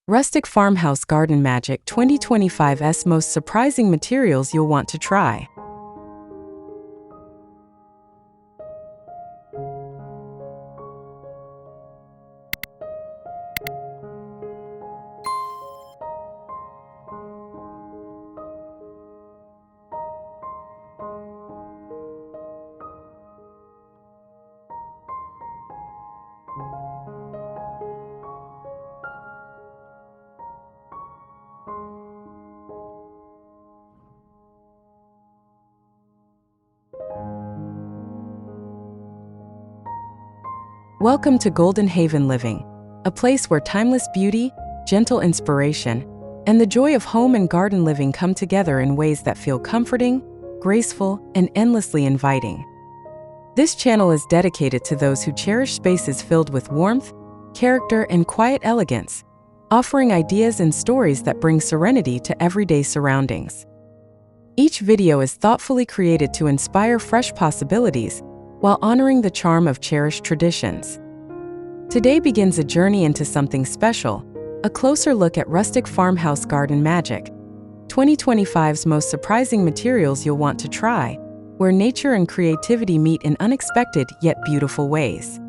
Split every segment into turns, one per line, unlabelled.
Rustic Farmhouse Garden Magic 2025's most surprising materials you'll want to try. Welcome to Golden Haven Living, a place where timeless beauty, gentle inspiration, and the joy of home and garden living come together in ways that feel comforting, graceful, and endlessly inviting. This channel is dedicated to those who cherish spaces filled with warmth, character, and quiet elegance, offering ideas and stories that bring serenity to everyday surroundings. Each video is thoughtfully created to inspire fresh possibilities while honoring the charm of cherished traditions. Today begins a journey into something special, a closer look at Rustic Farmhouse Garden Magic, 2025's most surprising materials you'll want to try, where nature and creativity meet in unexpected yet beautiful ways.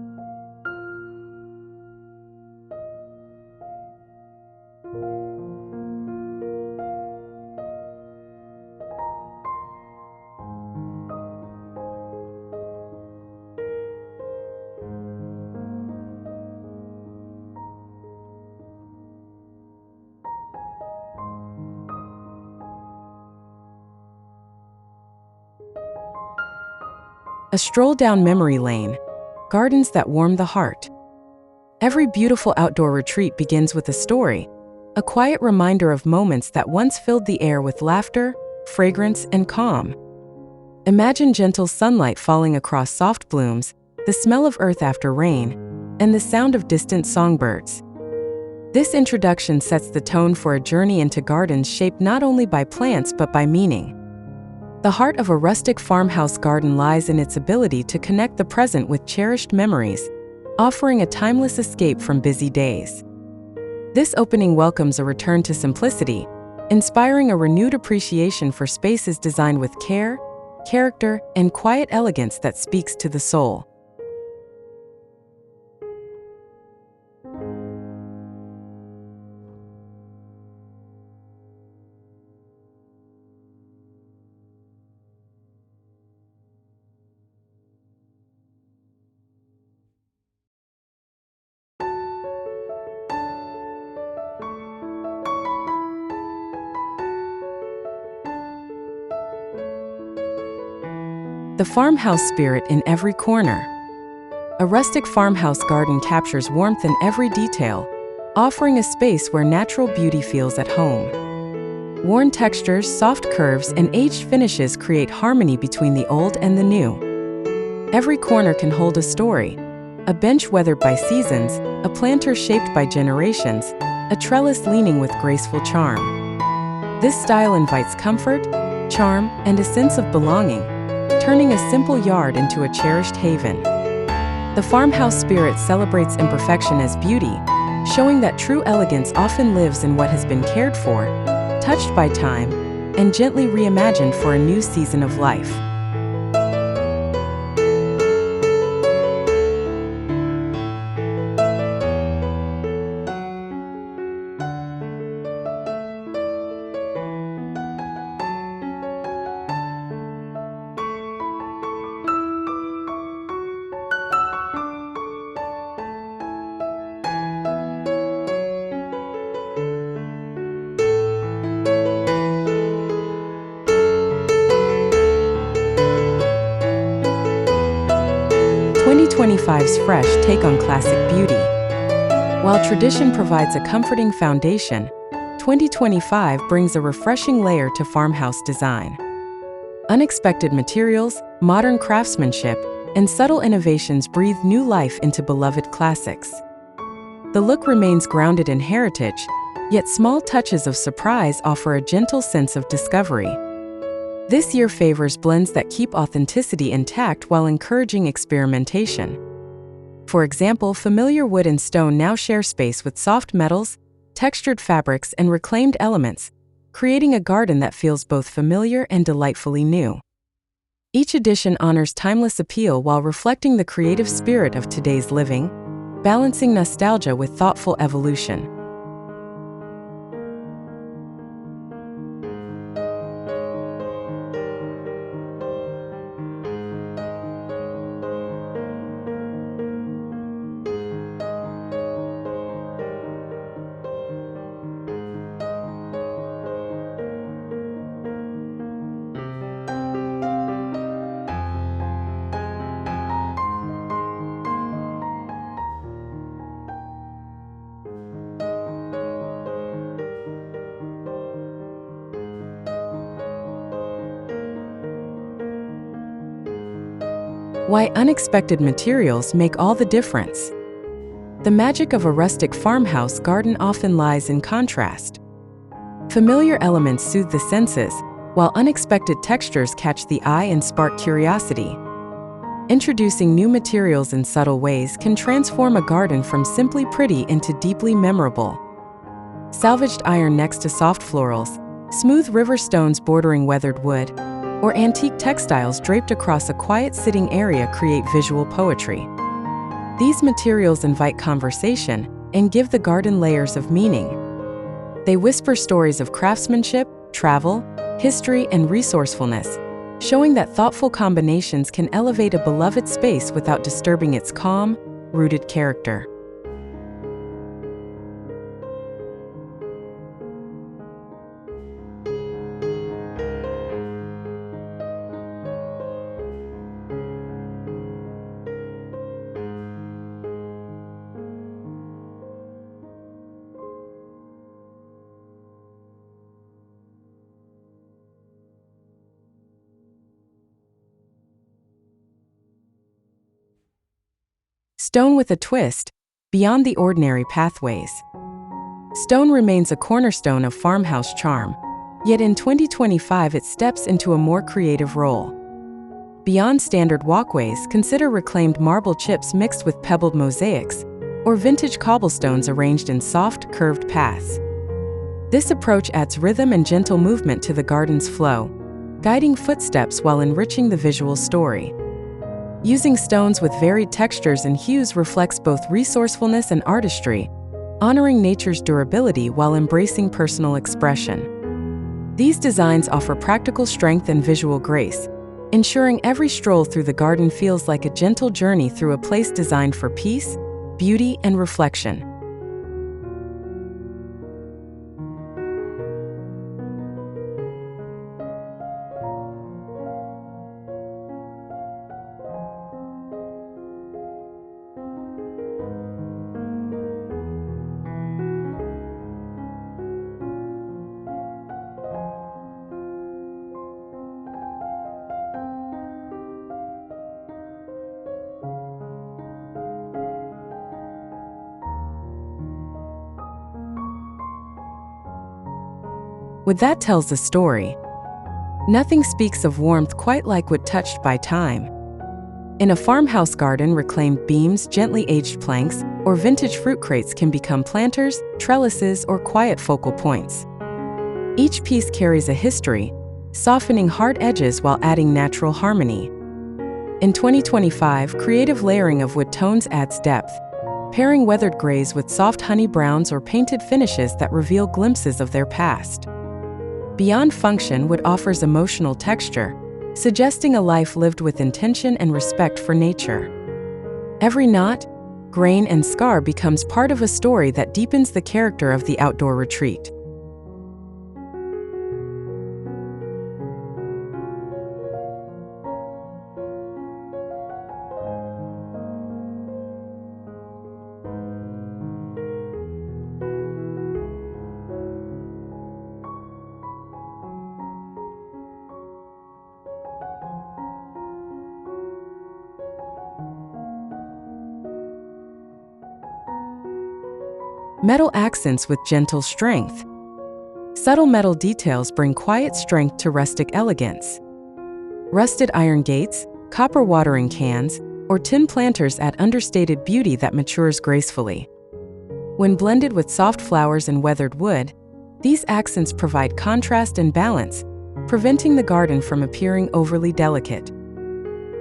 A stroll down memory lane, gardens that warm the heart. Every beautiful outdoor retreat begins with a story, a quiet reminder of moments that once filled the air with laughter, fragrance, and calm. Imagine gentle sunlight falling across soft blooms, the smell of earth after rain, and the sound of distant songbirds. This introduction sets the tone for a journey into gardens shaped not only by plants but by meaning. The heart of a rustic farmhouse garden lies in its ability to connect the present with cherished memories, offering a timeless escape from busy days. This opening welcomes a return to simplicity, inspiring a renewed appreciation for spaces designed with care, character, and quiet elegance that speaks to the soul. The farmhouse spirit in every corner. A rustic farmhouse garden captures warmth in every detail, offering a space where natural beauty feels at home. Worn textures, soft curves, and aged finishes create harmony between the old and the new. Every corner can hold a story: a bench weathered by seasons, a planter shaped by generations, a trellis leaning with graceful charm. This style invites comfort, charm, and a sense of belonging, turning a simple yard into a cherished haven. The farmhouse spirit celebrates imperfection as beauty, showing that true elegance often lives in what has been cared for, touched by time, and gently reimagined for a new season of life. '25's fresh take on classic beauty. While tradition provides a comforting foundation, 2025 brings a refreshing layer to farmhouse design. Unexpected materials, modern craftsmanship, and subtle innovations breathe new life into beloved classics. The look remains grounded in heritage, yet small touches of surprise offer a gentle sense of discovery. This year favors blends that keep authenticity intact while encouraging experimentation. For example, familiar wood and stone now share space with soft metals, textured fabrics, and reclaimed elements, creating a garden that feels both familiar and delightfully new. Each edition honors timeless appeal while reflecting the creative spirit of today's living, balancing nostalgia with thoughtful evolution. Why unexpected materials make all the difference. The magic of a rustic farmhouse garden often lies in contrast. Familiar elements soothe the senses, while unexpected textures catch the eye and spark curiosity. Introducing new materials in subtle ways can transform a garden from simply pretty into deeply memorable. Salvaged iron next to soft florals, smooth river stones bordering weathered wood, or antique textiles draped across a quiet sitting area create visual poetry. These materials invite conversation and give the garden layers of meaning. They whisper stories of craftsmanship, travel, history, and resourcefulness, showing that thoughtful combinations can elevate a beloved space without disturbing its calm, rooted character. Stone with a twist, beyond the ordinary pathways. Stone remains a cornerstone of farmhouse charm, yet in 2025 it steps into a more creative role. Beyond standard walkways, consider reclaimed marble chips mixed with pebbled mosaics, or vintage cobblestones arranged in soft, curved paths. This approach adds rhythm and gentle movement to the garden's flow, guiding footsteps while enriching the visual story. Using stones with varied textures and hues reflects both resourcefulness and artistry, honoring nature's durability while embracing personal expression. These designs offer practical strength and visual grace, ensuring every stroll through the garden feels like a gentle journey through a place designed for peace, beauty, and reflection. Wood that tells a story. Nothing speaks of warmth quite like wood touched by time. In a farmhouse garden, reclaimed beams, gently aged planks, or vintage fruit crates can become planters, trellises, or quiet focal points. Each piece carries a history, softening hard edges while adding natural harmony. In 2025, creative layering of wood tones adds depth, pairing weathered grays with soft honey browns or painted finishes that reveal glimpses of their past. Beyond function, wood offers emotional texture, suggesting a life lived with intention and respect for nature. Every knot, grain, and scar becomes part of a story that deepens the character of the outdoor retreat. Metal accents with gentle strength. Subtle metal details bring quiet strength to rustic elegance. Rusted iron gates, copper watering cans, or tin planters add understated beauty that matures gracefully. When blended with soft flowers and weathered wood, these accents provide contrast and balance, preventing the garden from appearing overly delicate.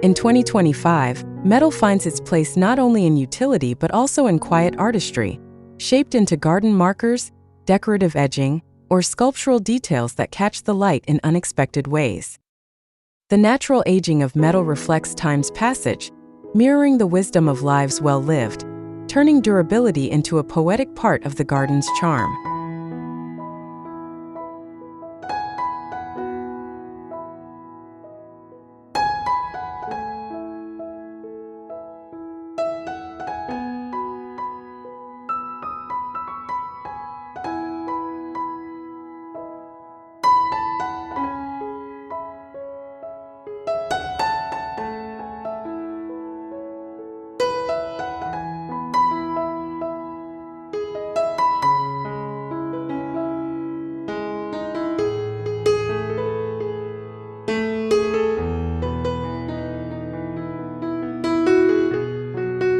In 2025, metal finds its place not only in utility but also in quiet artistry, shaped into garden markers, decorative edging, or sculptural details that catch the light in unexpected ways. The natural aging of metal reflects time's passage, mirroring the wisdom of lives well lived, turning durability into a poetic part of the garden's charm.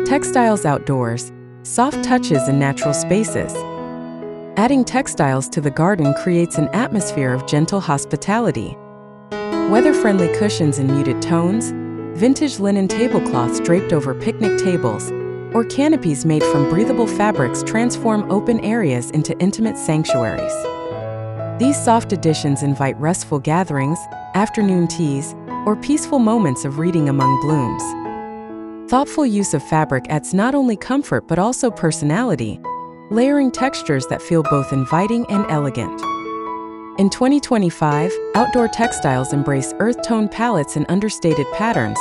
Textiles outdoors, soft touches in natural spaces. Adding textiles to the garden creates an atmosphere of gentle hospitality. Weather-friendly cushions in muted tones, vintage linen tablecloths draped over picnic tables, or canopies made from breathable fabrics transform open areas into intimate sanctuaries. These soft additions invite restful gatherings, afternoon teas, or peaceful moments of reading among blooms. Thoughtful use of fabric adds not only comfort but also personality, layering textures that feel both inviting and elegant. In 2025, outdoor textiles embrace earth tone palettes and understated patterns,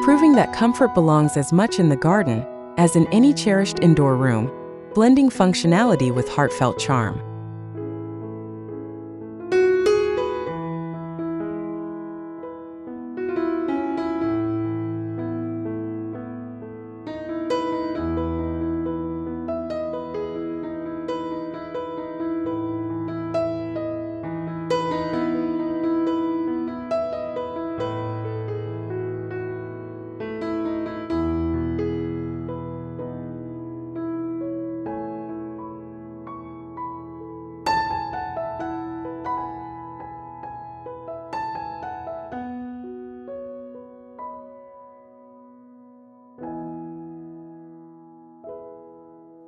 proving that comfort belongs as much in the garden as in any cherished indoor room, blending functionality with heartfelt charm.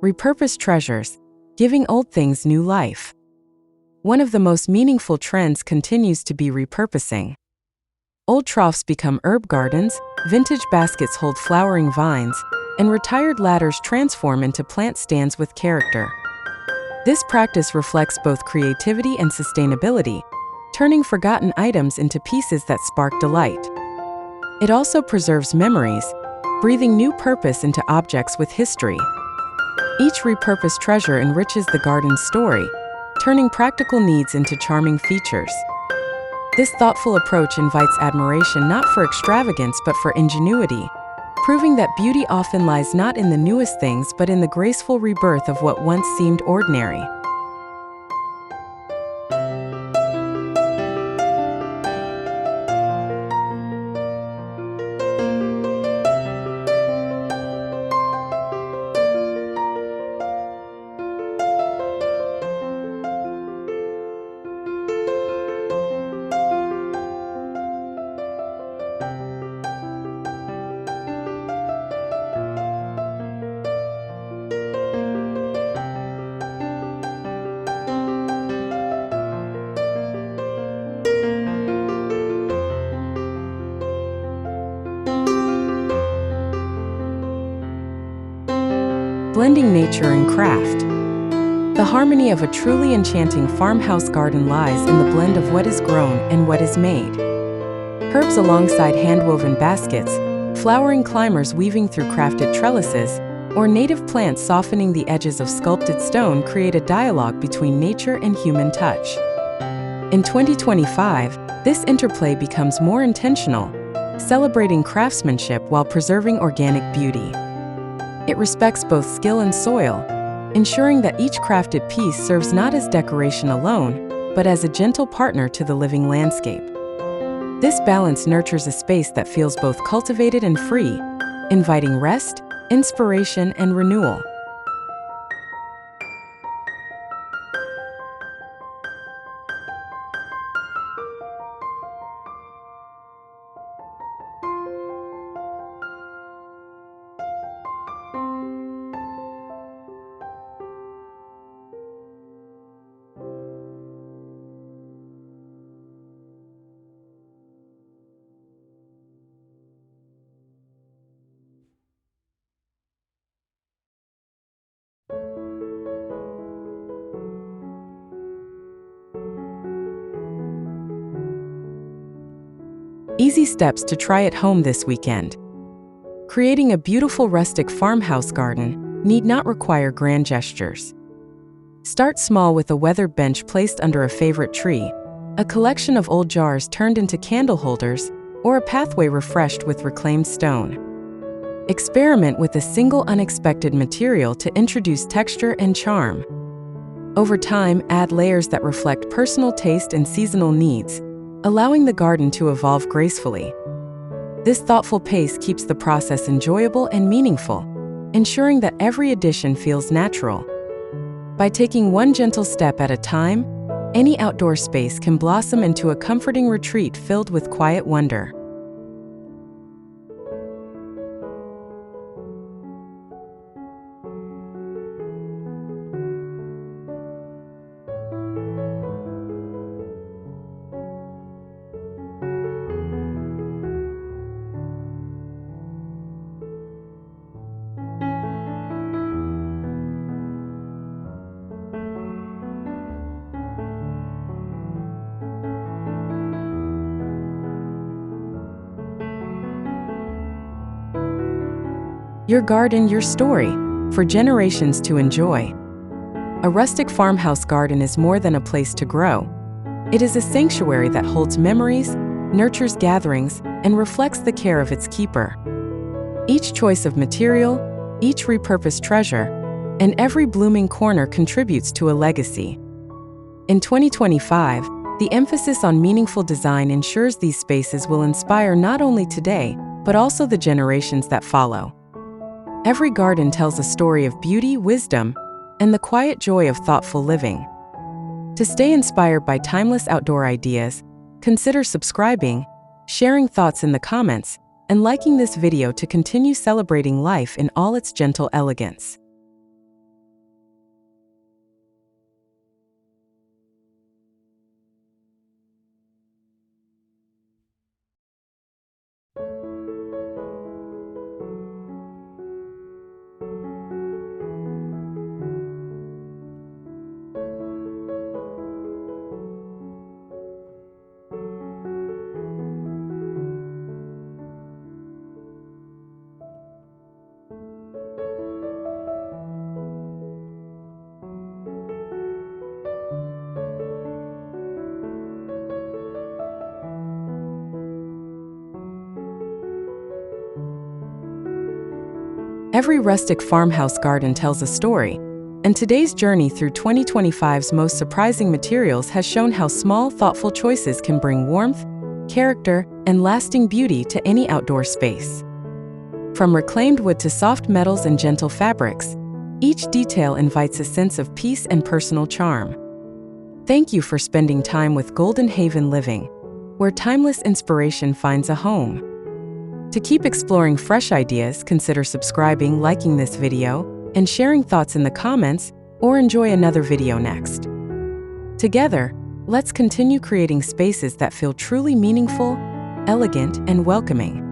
Repurposed treasures, giving old things new life. One of the most meaningful trends continues to be repurposing. Old troughs become herb gardens, vintage baskets hold flowering vines, and retired ladders transform into plant stands with character. This practice reflects both creativity and sustainability, turning forgotten items into pieces that spark delight. It also preserves memories, breathing new purpose into objects with history. Each repurposed treasure enriches the garden's story, turning practical needs into charming features. This thoughtful approach invites admiration not for extravagance but for ingenuity, proving that beauty often lies not in the newest things but in the graceful rebirth of what once seemed ordinary. Blending nature and craft. The harmony of a truly enchanting farmhouse garden lies in the blend of what is grown and what is made. Herbs alongside hand-woven baskets, flowering climbers weaving through crafted trellises, or native plants softening the edges of sculpted stone create a dialogue between nature and human touch. In 2025, this interplay becomes more intentional, celebrating craftsmanship while preserving organic beauty. It respects both skill and soil, ensuring that each crafted piece serves not as decoration alone, but as a gentle partner to the living landscape. This balance nurtures a space that feels both cultivated and free, inviting rest, inspiration, and renewal. Easy steps to try at home this weekend. Creating a beautiful rustic farmhouse garden need not require grand gestures. Start small with a weathered bench placed under a favorite tree, a collection of old jars turned into candle holders, or a pathway refreshed with reclaimed stone. Experiment with a single unexpected material to introduce texture and charm. Over time, add layers that reflect personal taste and seasonal needs, allowing the garden to evolve gracefully. This thoughtful pace keeps the process enjoyable and meaningful, ensuring that every addition feels natural. By taking one gentle step at a time, any outdoor space can blossom into a comforting retreat filled with quiet wonder. Your garden, your story, for generations to enjoy. A rustic farmhouse garden is more than a place to grow. It is a sanctuary that holds memories, nurtures gatherings, and reflects the care of its keeper. Each choice of material, each repurposed treasure, and every blooming corner contributes to a legacy. In 2025, the emphasis on meaningful design ensures these spaces will inspire not only today, but also the generations that follow. Every garden tells a story of beauty, wisdom, and the quiet joy of thoughtful living. To stay inspired by timeless outdoor ideas, consider subscribing, sharing thoughts in the comments, and liking this video to continue celebrating life in all its gentle elegance. Every rustic farmhouse garden tells a story, and today's journey through 2025's most surprising materials has shown how small, thoughtful choices can bring warmth, character, and lasting beauty to any outdoor space. From reclaimed wood to soft metals and gentle fabrics, each detail invites a sense of peace and personal charm. Thank you for spending time with Golden Haven Living, where timeless inspiration finds a home. To keep exploring fresh ideas, consider subscribing, liking this video, and sharing thoughts in the comments, or enjoy another video next. Together, let's continue creating spaces that feel truly meaningful, elegant, and welcoming.